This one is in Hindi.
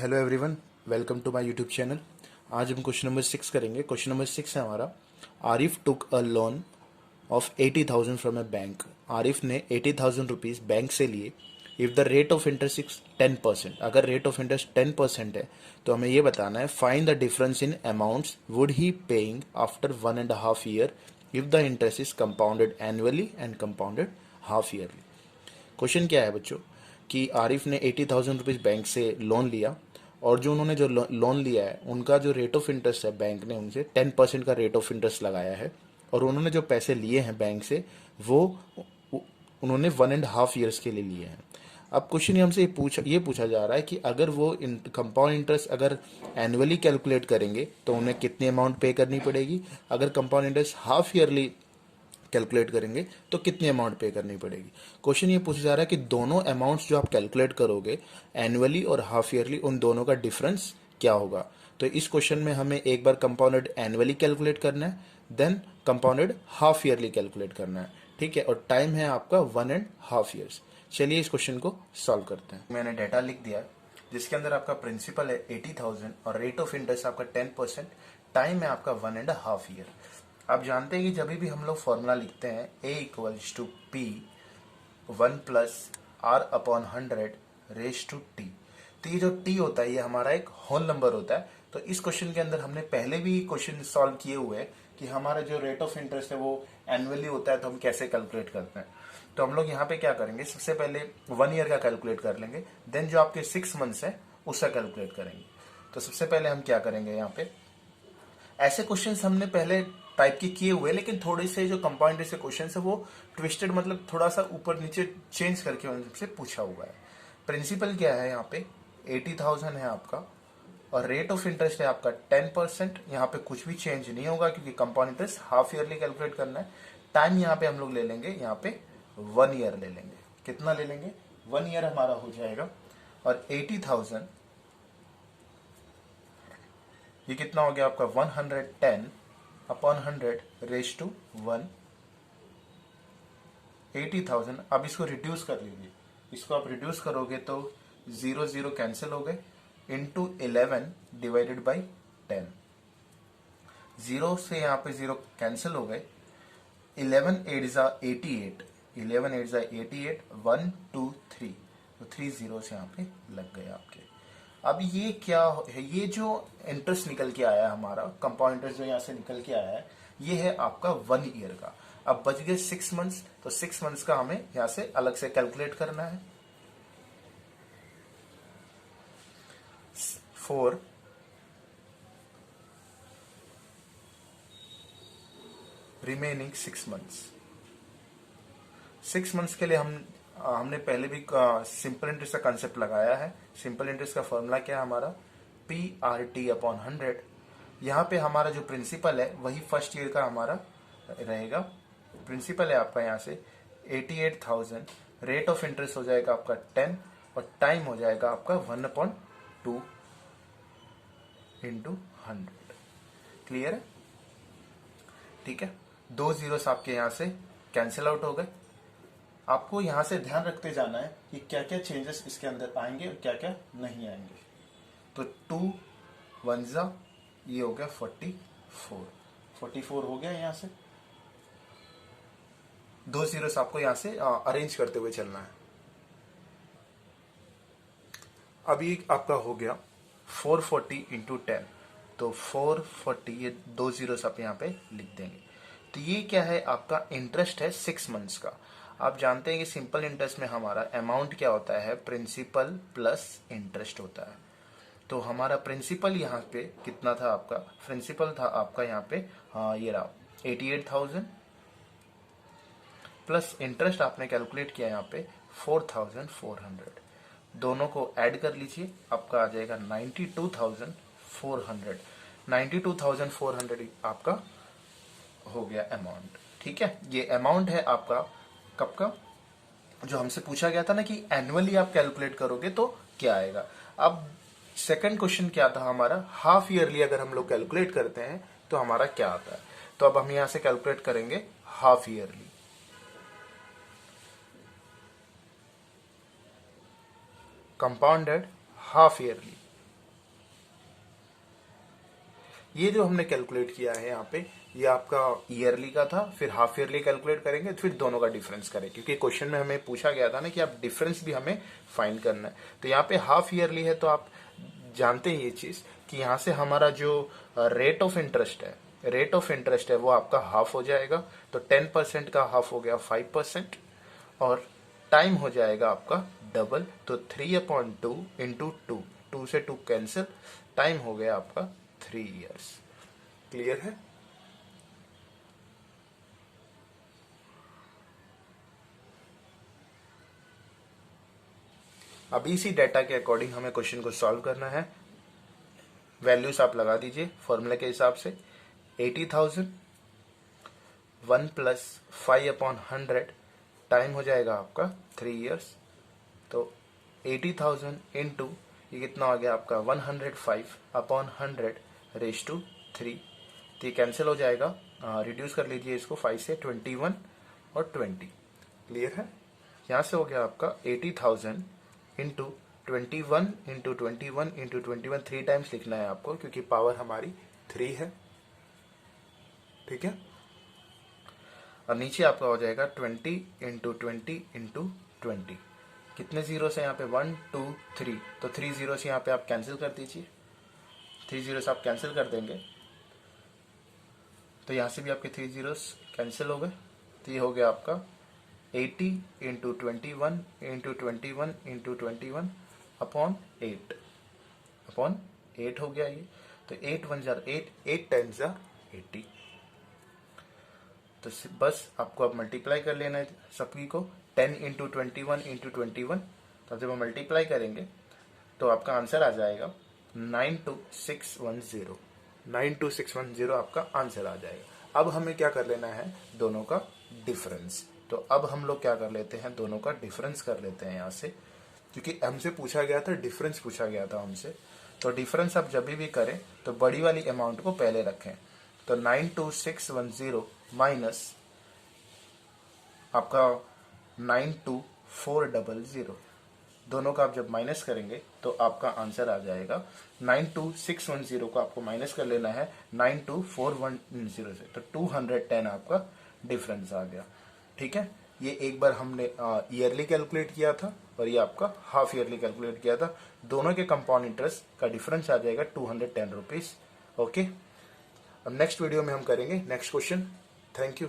Hello everyone, welcome to my YouTube channel. आज हम क्वेश्चन नंबर 6 करेंगे। क्वेश्चन नंबर 6 है हमारा, Arif took a loan of 80,000 from a bank. Arif ने 80,000 रुपीज़ बैंक से लिए। If the rate of interest is 10%, अगर रेट ऑफ इंटरेस्ट 10% है तो हमें ये बताना है find the difference in amounts would he paying after 1.5 year if the interest is compounded annually and compounded half yearly. Question क्या है बच्चों कि आरिफ ने 80,000 रुपीज़ बैंक से लोन लिया और जो उन्होंने जो लोन लिया है उनका जो रेट ऑफ इंटरेस्ट है, बैंक ने उनसे 10% का रेट ऑफ इंटरेस्ट लगाया है और उन्होंने जो पैसे लिए हैं बैंक से वो उन्होंने 1.5 ईयर्स के लिए लिए हैं। अब क्वेश्चन हमसे ये पूछा जा रहा है कि अगर वो कंपाउंड इंटरेस्ट अगर एनुअली कैलकुलेट करेंगे तो उन्हें कितनी अमाउंट पे करनी पड़ेगी, अगर compound interest half yearly calculate करेंगे तो कितनी अमाउंट पे करनी पड़ेगी। क्वेश्चन ये पूछा जा रहा है कि दोनों अमाउंट्स जो आप कैलकुलेट करोगे एनुअली और हाफ ईयरली, उन दोनों का डिफरेंस क्या होगा। तो इस क्वेश्चन में हमें एक बार कंपाउंडेड एनुअली कैलकुलेट करना है, then compounded half yearly calculate करना है। ठीक है, और टाइम है आपका 1.5 ईयर्स। चलिए इस क्वेश्चन को सॉल्व करते हैं। मैंने डाटा लिख दिया जिसके अंदर आपका प्रिंसिपल है 80,000 और रेट ऑफ इंटरेस्ट आपका 10%, टाइम है आपका 1.5 ईयर। आप जानते हैं कि जब भी हम लोग फॉर्मूला लिखते हैं A equals to P 1 plus R upon 100 raise to T, तो ये जो T होता है ये हमारा एक होल नंबर होता है। तो इस क्वेश्चन के अंदर हमने पहले भी क्वेश्चन सॉल्व किए हुए हैं कि हमारा जो रेट ऑफ इंटरेस्ट है वो एनुअली होता है, तो हम कैसे कैलकुलेट करते हैं। तो हम लोग यहाँ पे क्या करेंगे, सबसे पहले 1 ईयर का कैलकुलेट कर लेंगे, देन जो आपके 6 मंथ्स है उसका कैलकुलेट करेंगे। तो सबसे पहले हम क्या करेंगे, यहाँ पे ऐसे क्वेश्चंस हमने पहले टाइप के किए हुए, लेकिन थोड़े से जो कंपाउंड इंटरेस्ट के क्वेश्चंस है वो ट्विस्टेड, मतलब थोड़ा सा ऊपर नीचे चेंज करके उनसे पूछा हुआ है। प्रिंसिपल क्या है यहाँ पे 80,000 है आपका और रेट ऑफ इंटरेस्ट है आपका 10%। यहाँ पे कुछ भी चेंज नहीं होगा क्योंकि compound interest half yearly calculate करना है। टाइम यहाँ पे हम लोग ले लेंगे, यहाँ पे 1 ईयर ले लेंगे। कितना ले लेंगे, 1 ईयर हमारा हो जाएगा। और 80,000 ये कितना हो गया आपका 110 अपॉन 100 रेस टू 1, 80,000। अब इसको रिड्यूस कर लीजिए, इसको आप रिड्यूस करोगे तो 0 0 कैंसिल हो गए, इंटू 11 डिवाइडेड बाई 10। 0 से यहाँ पे 0 कैंसिल हो गए, 11 8 जा 88, 11 8 जा 88, 1 2 3, तो 3 जीरो से यहाँ पे लग गए आपके। अब ये क्या है, ये जो इंटरेस्ट निकल के आया हमारा कंपाउंड इंटरेस्ट जो यहाँ से निकल के आया है ये है आपका 1 ईयर का। अब बच गए 6 मंथ्स, तो 6 मंथ्स का हमें यहाँ से अलग से कैलकुलेट करना है। 4 रिमेनिंग 6 मंथ्स। 6 मंथ्स के लिए हमने पहले भी सिंपल इंटरेस्ट का कंसेप्ट लगाया है। सिंपल इंटरेस्ट का फॉर्मूला क्या है हमारा, PRT अपॉन 100। यहाँ पे हमारा जो प्रिंसिपल है वही फर्स्ट ईयर का हमारा रहेगा। प्रिंसिपल है आपका यहाँ से 88,000, रेट ऑफ इंटरेस्ट हो जाएगा आपका 10 और टाइम हो जाएगा आपका 1/2 इंटू 100। क्लियर है, ठीक है। 2 जीरोस आपके यहाँ से कैंसिल आउट हो गए। आपको यहां से ध्यान रखते जाना है कि क्या क्या चेंजेस इसके अंदर आएंगे और क्या क्या नहीं आएंगे। तो 2 1 जा ये हो गया 44 हो गया। यहां से 2 जीरोस आपको यहां से अरेंज करते हुए चलना है। अभी आपका हो गया 440 इंटू 10, तो 440, ये 2 जीरोस आप यहाँ पे लिख देंगे। तो ये क्या है, आपका इंटरेस्ट है 6 मंथ्स का। आप जानते हैं कि सिंपल इंटरेस्ट में हमारा अमाउंट क्या होता है, प्रिंसिपल प्लस इंटरेस्ट होता है। तो हमारा प्रिंसिपल यहाँ पे कितना था, आपका प्रिंसिपल था आपका यहाँ पे ये रहा 88,000 प्लस इंटरेस्ट आपने कैलकुलेट किया यहाँ पे 4,400। दोनों को ऐड कर लीजिए, आपका आ जाएगा 92,400। 92,400 आपका हो गया अमाउंट। ठीक है, ये अमाउंट है आपका कब का, जो हमसे पूछा गया था ना कि एनुअली आप कैलकुलेट करोगे तो क्या आएगा। अब सेकंड क्वेश्चन क्या था हमारा, हाफ ईयरली अगर हम लोग कैलकुलेट करते हैं तो हमारा क्या आता है। तो अब हम यहां से कैलकुलेट करेंगे half yearly. Compounded half yearly, ये जो हमने कैलकुलेट किया है यहाँ पे, ये आपका ईयरली का था, फिर हाफ ईयरली कैलकुलेट करेंगे, फिर दोनों का डिफरेंस करें, क्योंकि क्वेश्चन में हमें पूछा गया था ना कि आप डिफरेंस भी हमें फाइंड करना है। तो यहाँ पे हाफ ईयरली है, तो आप जानते हैं ये चीज कि यहाँ से हमारा जो रेट ऑफ इंटरेस्ट है वो आपका हाफ हो जाएगा। तो 10% का हाफ हो गया 5%, और टाइम हो जाएगा आपका डबल, तो 3/2 इंटू 2 से 2 कैंसिल, टाइम हो गया आपका 3 इयर्स। क्लियर है? अभी इसी डाटा के अकॉर्डिंग हमें क्वेश्चन को सॉल्व करना है। वैल्यूज आप लगा दीजिए फॉर्मूला के हिसाब से। 80,000 1 प्लस 5/100, टाइम हो जाएगा आपका 3 इयर्स। तो 80,000 इंटू ये कितना हो गया आपका 105/100 रेज टू 3। तो ये कैंसिल हो जाएगा, रिड्यूस कर लीजिए इसको 5 से, 21 और 20। क्लियर है? यहाँ से हो गया आपका 80,000 इंटू 21 इंटू 21 इंटू 21, 3 टाइम्स लिखना है आपको क्योंकि पावर हमारी 3 है। ठीक है? और नीचे आपका हो जाएगा 20 इंटू 20 इंटू 20। कितने जीरो से यहाँ पे 1 2 3, तो 3 जीरो से यहाँ पे आप कैंसिल कर दीजिए। 3 जीरो से आप कैंसिल कर देंगे तो यहाँ से भी आपके 3 जीरोस कैंसिल हो गए। तो ये हो गया आपका 80 इंटू 21 इंटू 21 इंटू 21 अपॉन 8 हो गया ये। तो 8 1 जार 8, 8 टाइम्स जार 80। तो बस आपको अब मल्टीप्लाई कर लेना है सभी को। 10 इंटू 21 इंटू 21, तो जब हम मल्टीप्लाई करेंगे तो आपका आंसर आ जाएगा 92610। 92610 आपका आंसर आ जाएगा। अब हमें क्या कर लेना है, दोनों का डिफरेंस। तो अब हम लोग क्या कर लेते हैं, दोनों का डिफरेंस कर लेते हैं यहाँ से, क्योंकि हमसे पूछा गया था, डिफरेंस पूछा गया था हमसे। तो डिफरेंस आप जब भी करें तो बड़ी वाली अमाउंट को पहले रखें। तो 92610 माइनस आपका 92400, दोनों का आप जब माइनस करेंगे तो आपका आंसर आ जाएगा 92610 को आपको माइनस कर लेना है 92410 से, तो 210 आपका डिफरेंस आ गया। ठीक है? ये एक बार हमने ईयरली कैलकुलेट किया था और ये आपका हाफ ईयरली कैलकुलेट किया था। दोनों के कंपाउंड इंटरेस्ट का डिफरेंस आ जाएगा 210 रुपीज। ओके, अब नेक्स्ट वीडियो में हम करेंगे नेक्स्ट क्वेश्चन। Thank you.